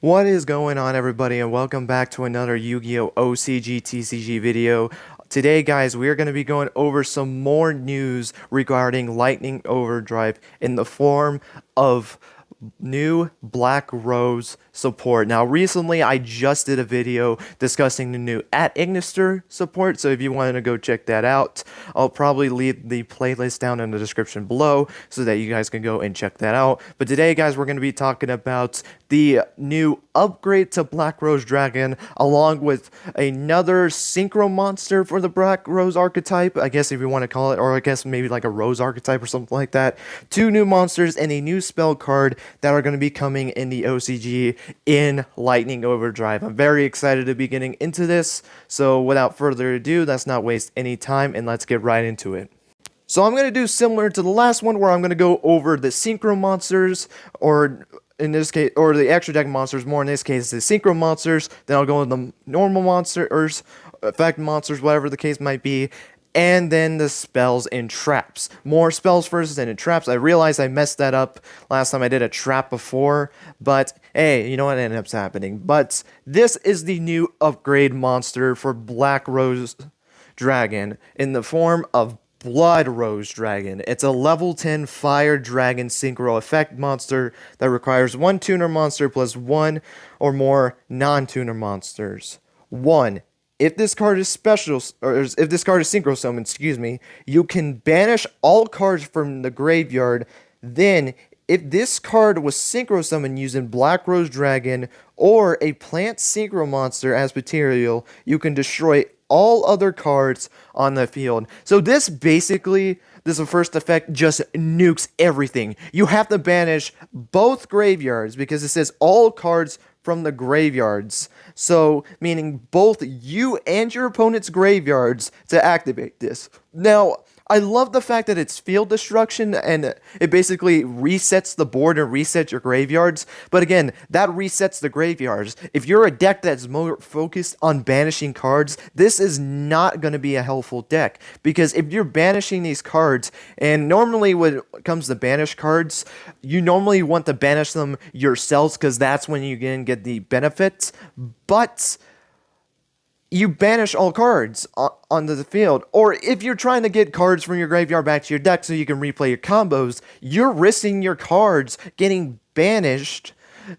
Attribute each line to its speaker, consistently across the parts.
Speaker 1: What is going on, everybody, and welcome back to another Yu-Gi-Oh! OCG TCG video. Today, guys, we are going to be going over some more news regarding Lightning Overdrive in the form of new Black Rose support. Now, recently, I just did a video discussing the new @Ignister support, so if you want to go check that out, I'll probably leave the playlist down in the description below so that you guys can go and check that out. But today, guys, we're going to be talking about the new upgrade to Black Rose Dragon, along with another synchro monster for the Black Rose archetype, I guess if you want to call it, or I guess maybe like a Rose archetype or something like that. Two new monsters and a new spell card that are going to be coming in the OCG in Lightning Overdrive. I'm very excited to be getting into this, so without further ado, let's not waste any time and let's get right into it. So I'm going to do similar to the last one, where I'm going to go over the synchro monsters, or in this case, or the extra deck monsters, more in this case, the synchro monsters. Then I'll go with the normal monsters, effect monsters, whatever the case might be, and then the spells and traps. More spells first than traps. I realized I messed that up last time I did a trap before, but hey, you know what ended up happening. But this is the new upgrade monster for Black Rose Dragon in the form of Blood Rose Dragon. It's a level 10 Fire Dragon Synchro Effect monster that requires one tuner monster plus one or more non-tuner monsters. 1. If this card is special, or if this card is synchro summoned, excuse me, you can banish all cards from the graveyard. Then, if this card was synchro summoned using Black Rose Dragon or a plant synchro monster as material, you can destroy all other cards on the field. So this basically, this first effect just nukes everything. You have to banish both graveyards because it says all cards from the graveyards. So, meaning both you and your opponent's graveyards to activate this. Now, I love the fact that it's field destruction and it basically resets the board and resets your graveyards. But again, that resets the graveyards. If you're a deck that's more focused on banishing cards, this is not going to be a helpful deck. Because if you're banishing these cards, and normally when it comes to banish cards, you normally want to banish them yourselves because that's when you can get the benefits. But you banish all cards onto the field. Or if you're trying to get cards from your graveyard back to your deck so you can replay your combos, you're risking your cards getting banished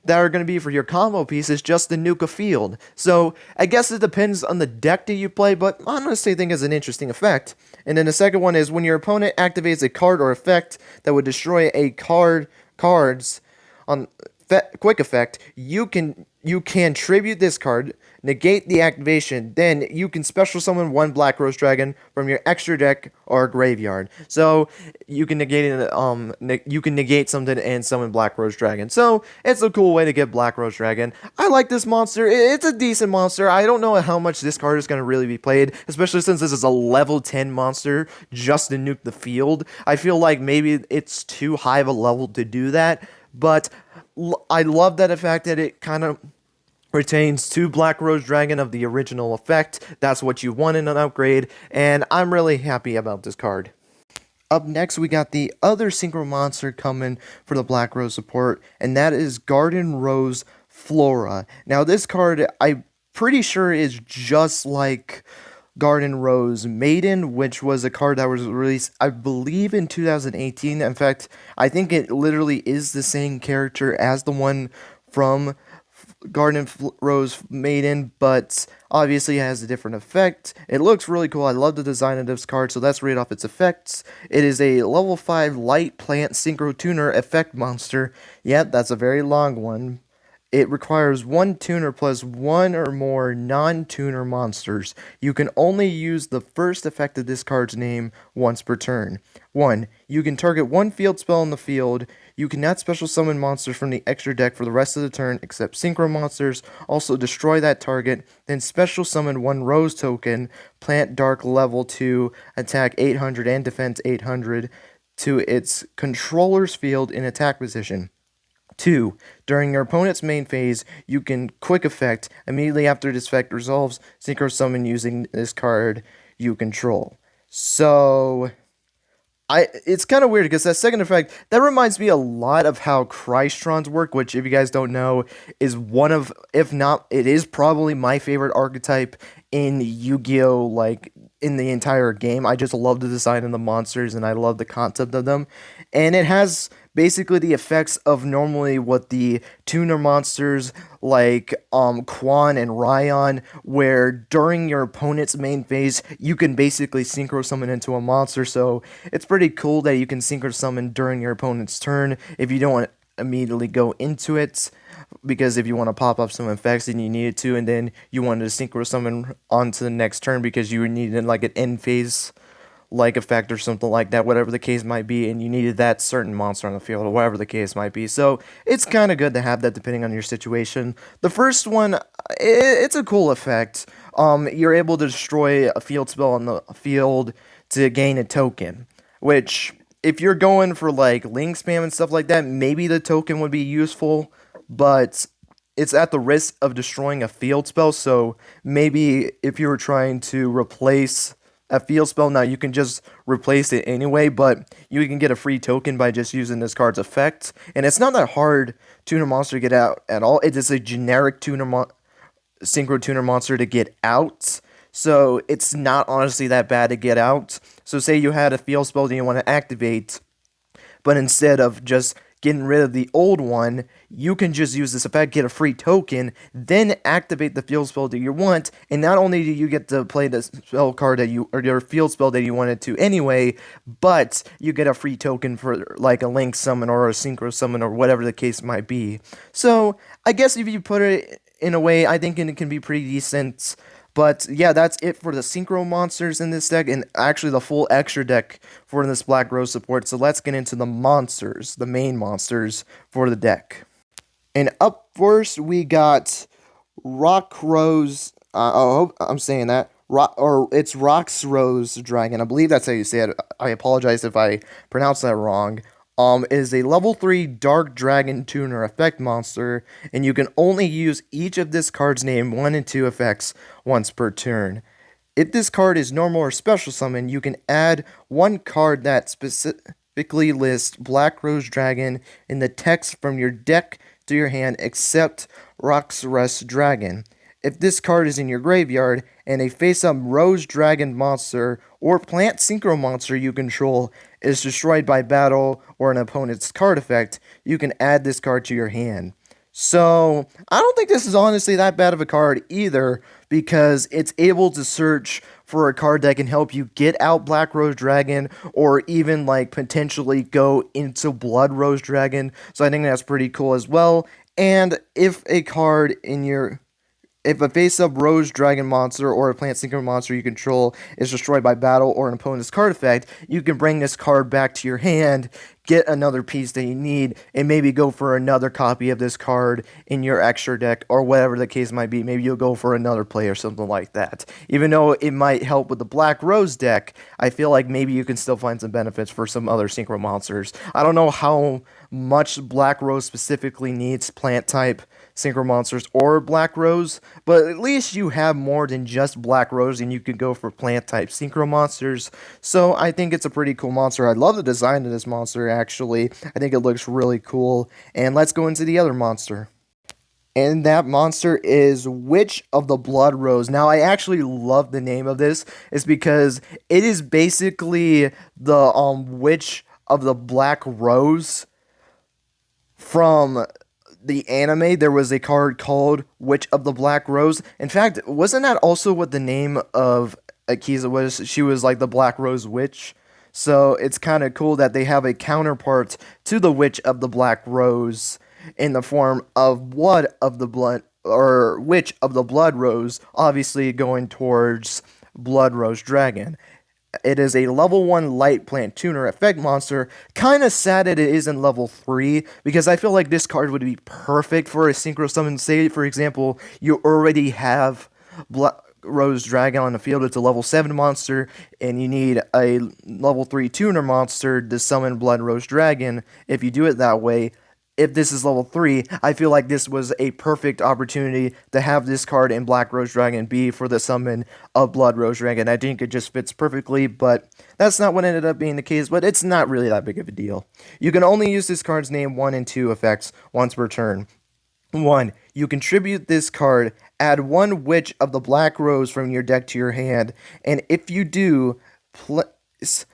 Speaker 1: that are going to be for your combo pieces just to nuke a field. So I guess it depends on the deck that you play, but I honestly think it's an interesting effect. And then the second one is when your opponent activates a card or effect that would destroy a cards on quick effect, you can tribute this card, negate the activation, then you can special summon one Black Rose Dragon from your extra deck or graveyard. So you can negate something and summon Black Rose Dragon. So it's a cool way to get Black Rose Dragon. I like this monster. It's a decent monster. I don't know how much this card is going to really be played, especially since this is a level 10 monster just to nuke the field. I feel like maybe it's too high of a level to do that, but I love that fact that it kind of retains two Black Rose Dragon of the original effect. That's what you want in an upgrade, and I'm really happy about this card. Up next, we got the other synchro monster coming for the Black Rose support, and that is Garden Rose Flora. Now, this card, I'm pretty sure is just like Garden Rose Maiden, which was a card that was released, I believe, in 2018. In fact, I think it literally is the same character as the one from Garden Rose Maiden, but obviously it has a different effect. It looks really cool. I love the design of this card, so let's read off its effects. It is a level 5 light plant synchro tuner effect monster. Yep, that's a very long one. It requires one tuner plus one or more non-tuner monsters. You can only use the first effect of this card's name once per turn. 1. You can target one field spell in the field. You cannot special summon monsters from the extra deck for the rest of the turn except synchro monsters. Also destroy that target. Then special summon one rose token, plant dark level 2, attack 800 and defense 800 to its controller's field in attack position. 2. During your opponent's main phase, you can quick effect. Immediately after this effect resolves, synchro summon using this card you control. So It's kind of weird because that second effect that reminds me a lot of how Chrystrons work, which if you guys don't know is one of, if not it is probably my favorite archetype in Yu-Gi-Oh, like in the entire game. I just love the design of the monsters and I love the concept of them. And it has basically the effects of normally what the tuner monsters like Quan and Ryan, where during your opponent's main phase you can basically synchro summon into a monster. So it's pretty cool that you can synchro summon during your opponent's turn if you don't want to immediately go into it, because if you want to pop up some effects and you needed to, and then you wanted to synchro summon onto the next turn because you needed like an end phase like effect or something like that, whatever the case might be, and you needed that certain monster on the field or whatever the case might be. So it's kind of good to have that depending on your situation. The first one, it's a cool effect. You're able to destroy a field spell on the field to gain a token, which if you're going for like link spam and stuff like that, maybe the token would be useful, but it's at the risk of destroying a field spell. So maybe if you were trying to replace a field spell, now you can just replace it anyway, but you can get a free token by just using this card's effect. And it's not that hard tuner monster to get out at all. It is a generic synchro tuner monster to get out. So it's not honestly that bad to get out. So say you had a field spell that you want to activate, but instead of just getting rid of the old one, you can just use this effect, get a free token, then activate the field spell that you want, and not only do you get to play the spell card that you, or your field spell that you wanted to anyway, but you get a free token for like a link summon or a synchro summon or whatever the case might be. So I guess if you put it in a way, I think it can be pretty decent. But yeah, that's it for the synchro monsters in this deck, and actually the full extra deck for this Black Rose support. So let's get into the monsters, the main monsters for the deck. And up first, we got Roxrose. I hope I'm saying that. It's Roxrose Dragon. I believe that's how you say it. I apologize if I pronounce that wrong. Is a level 3 Dark Dragon Tuner effect monster, and you can only use each of this card's name 1 and 2 effects once per turn. If this card is normal or special summon, you can add one card that specifically lists Black Rose Dragon in the text from your deck to your hand except Roxrose Dragon. If this card is in your graveyard and a face-up Rose Dragon monster or plant synchro monster you control is destroyed by battle or an opponent's card effect, you can add this card to your hand. So, I don't think this is honestly that bad of a card either, because it's able to search for a card that can help you get out Black Rose Dragon, or even like potentially go into Blood Rose Dragon. So I think that's pretty cool as well. And if a face-up Rose Dragon monster or a plant synchro monster you control is destroyed by battle or an opponent's card effect, you can bring this card back to your hand, get another piece that you need, and maybe go for another copy of this card in your extra deck, or whatever the case might be. Maybe you'll go for another play or something like that. Even though it might help with the Black Rose deck, I feel like maybe you can still find some benefits for some other synchro monsters. I don't know how much Black Rose specifically needs plant type synchro monsters or Black Rose, but at least you have more than just Black Rose, and you could go for plant type synchro monsters. So I think it's a pretty cool monster. I love the design of this monster, actually. I think it looks really cool. And let's go into the other monster. And that monster is Witch of the Blood Rose. Now, I actually love the name of this. It's because it is basically the Witch of the Black Rose from the anime. There was a card called Witch of the Black Rose. In fact, wasn't that also what the name of Akiza was? She was like the Black Rose Witch. So it's kind of cool that they have a counterpart to the Witch of the Black Rose in the form of Witch of the Blood Rose, obviously going towards Blood Rose Dragon. It is a level 1 light plant tuner effect monster. Kind of sad that it isn't level 3, because I feel like this card would be perfect for a synchro summon. Say, for example, you already have Black Rose Dragon on the field. It's a level 7 monster, and you need a level 3 tuner monster to summon Blood Rose Dragon. If you do it that way, if this is level 3, I feel like this was a perfect opportunity to have this card in Black Rose Dragon be for the summon of Blood Rose Dragon. I think it just fits perfectly, but that's not what ended up being the case, but it's not really that big of a deal. You can only use this card's name 1 and 2 effects once per turn. 1. You contribute this card, add 1 Witch of the Black Rose from your deck to your hand, and if you do, place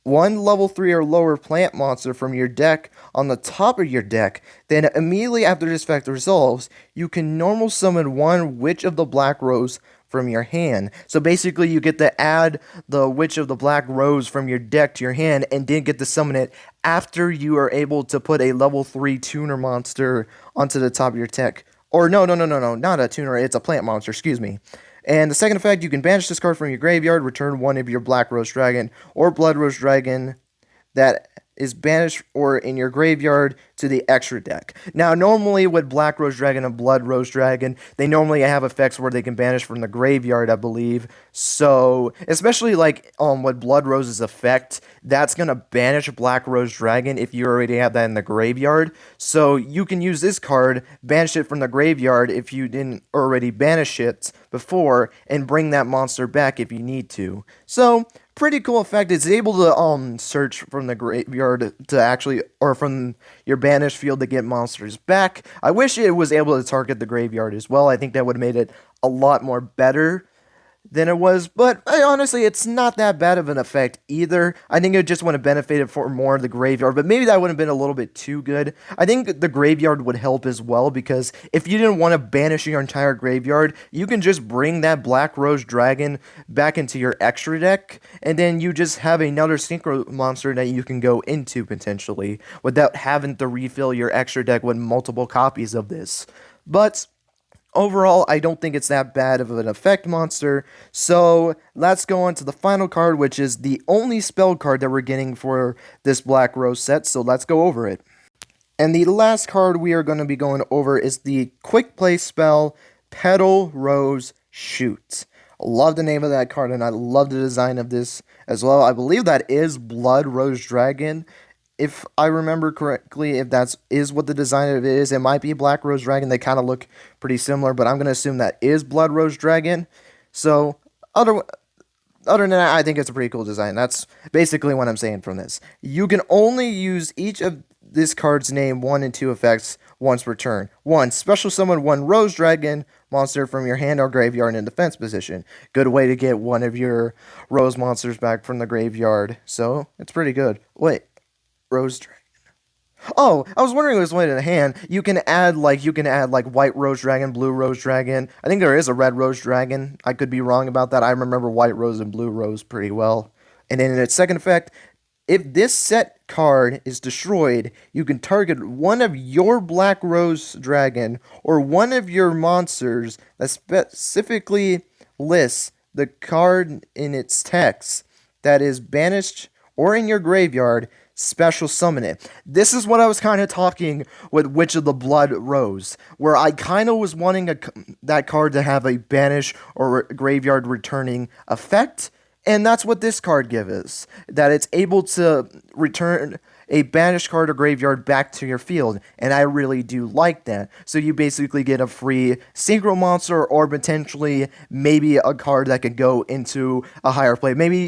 Speaker 1: 1 level 3 or lower plant monster from your deck on the top of your deck. Then immediately after this effect resolves, you can normal summon 1 Witch of the Black Rose from your hand. So basically you get to add the Witch of the Black Rose from your deck to your hand and then get to summon it after you are able to put a level 3 tuner monster onto the top of your deck. Or no, not a tuner, it's a plant monster, excuse me. And the second effect, you can banish this card from your graveyard, return 1 of your Black Rose Dragon or Blood Rose Dragon that is banished or in your graveyard to the extra deck. Now, normally with Black Rose Dragon and Blood Rose Dragon, they normally have effects where they can banish from the graveyard, I believe. So, especially like with Blood Rose's effect, that's going to banish Black Rose Dragon if you already have that in the graveyard. So, you can use this card, banish it from the graveyard if you didn't already banish it before, and bring that monster back if you need to. So, pretty cool effect. It's able to search from the graveyard to actually, or from your banished field to get monsters back. I wish it was able to target the graveyard as well. I think that would have made it a lot more better than it was, but honestly, it's not that bad of an effect either. I think it just would have benefited for more of the graveyard, but maybe that would have been a little bit too good. I think the graveyard would help as well, because if you didn't want to banish your entire graveyard, you can just bring that Black Rose Dragon back into your extra deck, and then you just have another synchro monster that you can go into potentially, without having to refill your extra deck with multiple copies of this. But overall, I don't think it's that bad of an effect monster. So let's go on to the final card, which is the only spell card that we're getting for this Black Rose set. So let's go over it. And the last card we are going to be going over is the quick play spell, Petal Rose Shoot. I love the name of that card, and I love the design of this as well. I believe that is Blood Rose Dragon. If I remember correctly, if that is what the design of it is, it might be Black Rose Dragon. They kind of look pretty similar, but I'm going to assume that is Blood Rose Dragon. So, other than that, I think it's a pretty cool design. That's basically what I'm saying from this. You can only use each of this card's name 1 and 2 effects once per turn. 1. Special summon 1 Rose Dragon monster from your hand or graveyard in defense position. Good way to get one of your Rose monsters back from the graveyard. So, it's pretty good. Wait. Rose Dragon. Oh, I was wondering if it was one in the hand. You can add like White Rose Dragon, Blue Rose Dragon. I think there is a Red Rose Dragon. I could be wrong about that. I remember White Rose and Blue Rose pretty well. And then in its second effect, if this set card is destroyed, you can target one of your Black Rose Dragon or one of your monsters that specifically lists the card in its text that is banished or in your graveyard. Special summon it. This is what I was kind of talking with Witch of the Blood Rose, where I kind of was wanting that card to have a banish or graveyard returning effect, and that's what this card gives us, that it's able to return a banished card or graveyard back to your field, and I really do like that. So you basically get a free synchro monster, or potentially maybe a card that could go into a higher play. Maybe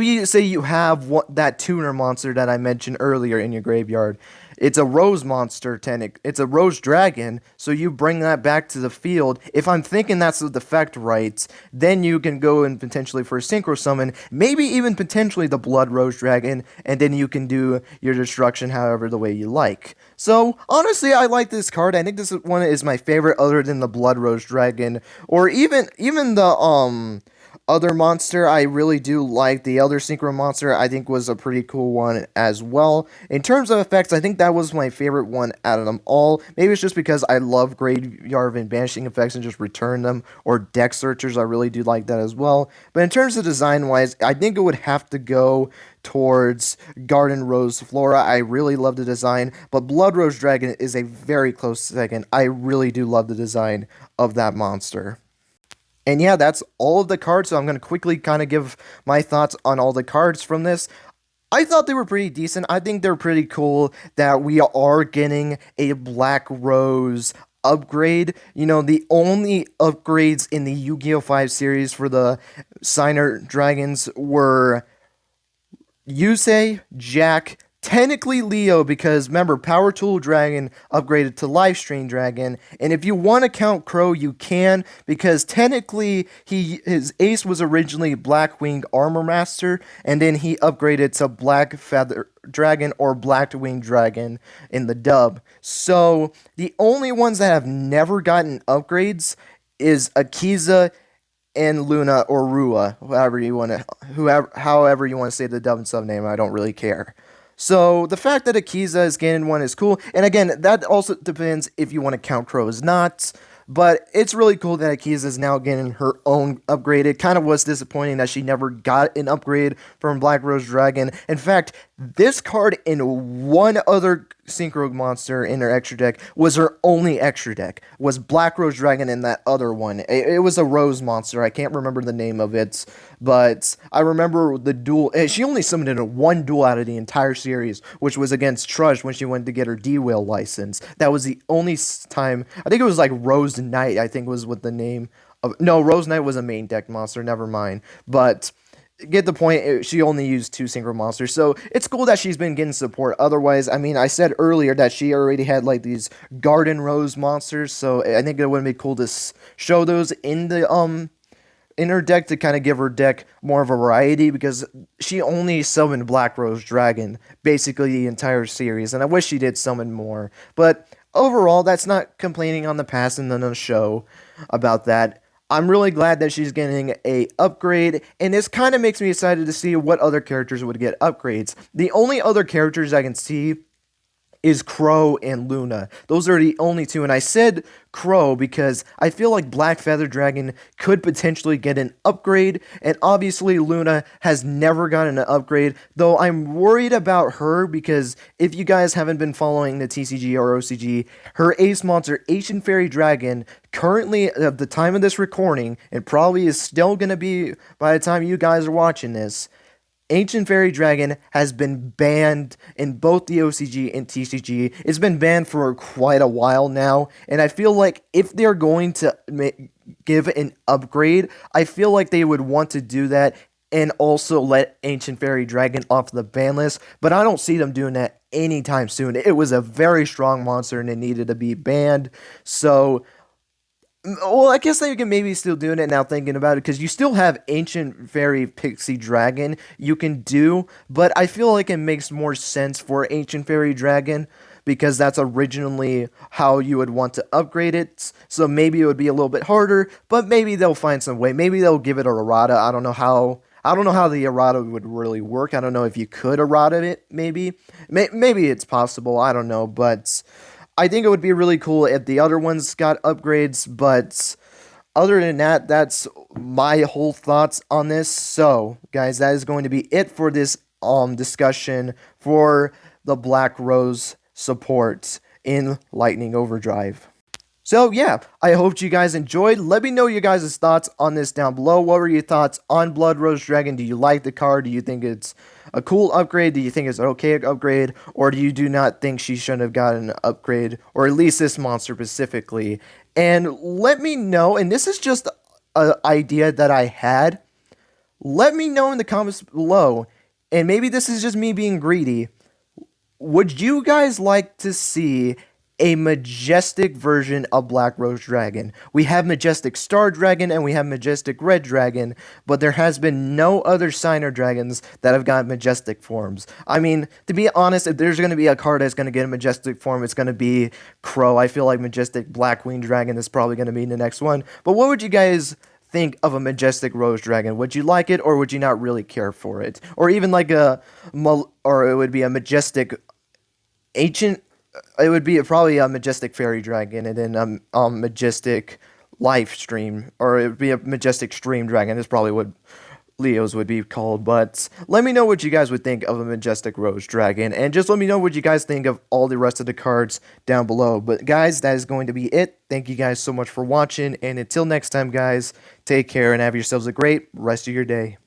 Speaker 1: you say you have that tuner monster that I mentioned earlier in your graveyard. It's a Rose monster, it's a Rose Dragon, so you bring that back to the field. If I'm thinking that's the effect right, then you can go and potentially for a Synchro Summon, maybe even potentially the Blood Rose Dragon, and then you can do your destruction however the way you like. So, honestly, I like this card. I think this one is my favorite other than the Blood Rose Dragon, or even the, other monster. I really do like the other Synchro monster. I think was a pretty cool one as well. In terms of effects, I think that was my favorite one out of them all. Maybe it's just because I love graveyard and banishing effects and just return them, or deck searchers. I really do like that as well. But in terms of design wise, I think it would have to go towards Garden Rose Flora. I really love the design, but Blood Rose Dragon is a very close second. I really do love the design of that monster. And yeah, that's all of the cards, so I'm going to quickly kind of give my thoughts on all the cards from this. I thought they were pretty decent. I think they're pretty cool that we are getting a Black Rose upgrade. You know, the only upgrades in the Yu-Gi-Oh! 5 series for the Signer Dragons were Yusei, Jack, technically Leo, because remember, Power Tool Dragon upgraded to Livestream Dragon, and if you want to count Crow, you can, because technically his ace was originally Blackwing Armor Master, and then he upgraded to Black Feather Dragon or Blackwing Dragon in the dub. So the only ones that have never gotten upgrades is Akiza and Luna or Rua, however you want to say the dub and sub name, I don't really care. So the fact that Akiza is getting one is cool, and again, that also depends if you want to count Crow as not. But it's really cool that Akiza is now getting her own upgrade. It kind of was disappointing that she never got an upgrade from Black Rose Dragon. In fact, this card and one other Synchro monster in her extra deck was her only extra deck, was Black Rose Dragon and that other one. It was a Rose monster. I can't remember the name of it, but I remember the duel. She only summoned in one duel out of the entire series, which was against Trudge when she went to get her D-Whale license. That was the only time. I think it was like Rose Knight, I think was what the name of. No, Rose Knight was a main deck monster, never mind. But get the point, she only used 2 Synchro monsters, so it's cool that she's been getting support. Otherwise, I mean, I said earlier that she already had like these Garden Rose monsters, so I think it would be cool to show those in the in her deck to kind of give her deck more of a variety, because she only summoned Black Rose Dragon basically the entire series, and I wish she did summon more. But overall, that's not complaining on the past and then on the show about that. I'm really glad that she's getting a upgrade, and this kind of makes me excited to see what other characters would get upgrades. The only other characters I can see is Crow and Luna. Those are the only two, and I said Crow because I feel like Black Feather Dragon could potentially get an upgrade, and obviously Luna has never gotten an upgrade, though I'm worried about her because if you guys haven't been following the TCG or OCG, her ace monster, Ancient Fairy Dragon, currently at the time of this recording, and probably is still going to be by the time you guys are watching this, Ancient Fairy Dragon has been banned in both the OCG and TCG. It's been banned for quite a while now, and I feel like if they're going to give an upgrade, I feel like they would want to do that and also let Ancient Fairy Dragon off the ban list, but I don't see them doing that anytime soon. It was a very strong monster and it needed to be banned, so well, I guess they can maybe still doing it now thinking about it, because you still have Ancient Fairy Pixie Dragon you can do, but I feel like it makes more sense for Ancient Fairy Dragon because that's originally how you would want to upgrade it, so maybe it would be a little bit harder, but maybe they'll find some way. Maybe they'll give it a errata. I don't know how the errata would really work. I don't know if you could errata it, maybe. Maybe it's possible, I don't know, but I think it would be really cool if the other ones got upgrades, but other than that, that's my whole thoughts on this. So, guys, that is going to be it for this discussion for the Black Rose support in Lightning Overdrive. So yeah, I hope you guys enjoyed. Let me know your guys' thoughts on this down below. What were your thoughts on Blood Rose Dragon? Do you like the card? Do you think it's a cool upgrade? Do you think it's an okay upgrade? Or do you do not think she shouldn't have gotten an upgrade? Or at least this monster specifically? And let me know, and this is just an idea that I had. Let me know in the comments below, and maybe this is just me being greedy. Would you guys like to see a majestic version of Black Rose Dragon? We have Majestic Star Dragon and we have Majestic Red Dragon, but there has been no other Signer Dragons that have got majestic forms. I mean, to be honest, if there's going to be a card that's going to get a majestic form, it's going to be Crow. I feel like Majestic Blackwing Dragon is probably going to be the next one. But what would you guys think of a Majestic Rose Dragon? Would you like it, or would you not really care for it? Or even like or it would be a Majestic Ancient, it would be probably a Majestic Fairy Dragon, and then Majestic Life Stream, or it would be a Majestic Stream Dragon. That's probably what Leo's would be called. But let me know what you guys would think of a Majestic Rose Dragon, and just let me know what you guys think of all the rest of the cards down below. But guys, that is going to be it. Thank you guys so much for watching, and until next time, guys, take care and have yourselves a great rest of your day.